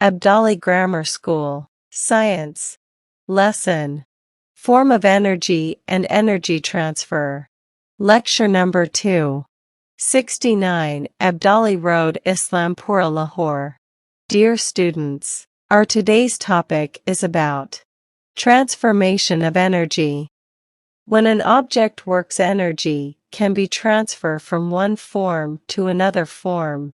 Abdali Grammar School. Science. Lesson. Form of energy and energy transfer. Lecture number 2. 69, Abdali Road, Islampura, Lahore. Dear students, our today's topic is about transformation of energy. When an object works, energy can be transferred from one form to another form.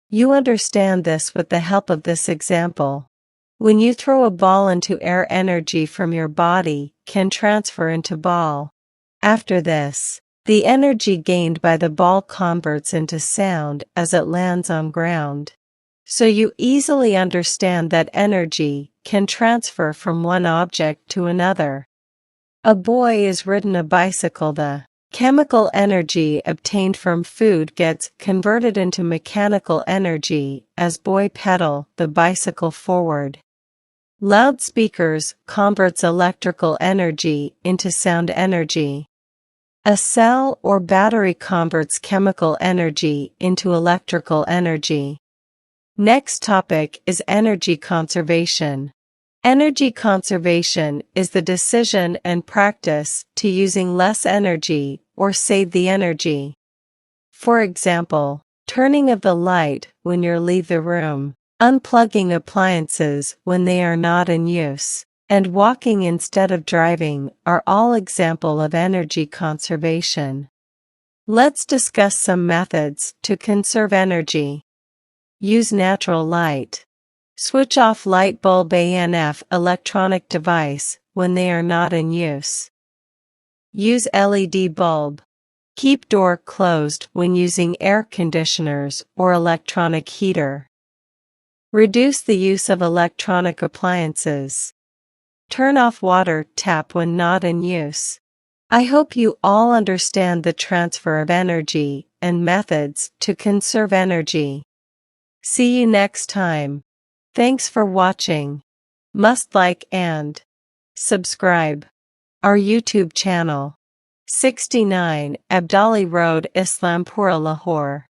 You understand this with the help of this example. When you throw a ball into air, energy from your body can transfer into ball. After this, the energy gained by the ball converts into sound as it lands on ground. So you easily understand that energy can transfer from one object to another. A boy is ridden a bicycle. The chemical energy obtained from food gets converted into mechanical energy as boy pedal the bicycle forward. Loudspeakers converts electrical energy into sound energy. A cell or battery converts chemical energy into electrical energy. Next topic is energy conservation. Energy conservation is the decision and practice to using less energy or save the energy. For example, turning of the light when you leave the room, unplugging appliances when they are not in use, and walking instead of driving are all examples of energy conservation. Let's discuss some methods to conserve energy. Use natural light. Switch off light bulb and electronic device when they are not in use. Use LED bulb. Keep door closed when using air conditioners or electronic heater. Reduce the use of electronic appliances. Turn off water tap when not in use. I hope you all understand the transfer of energy and methods to conserve energy. See you next time. Thanks for watching. Must like and subscribe our YouTube channel. 69, Abdali Road, Islampura, Lahore.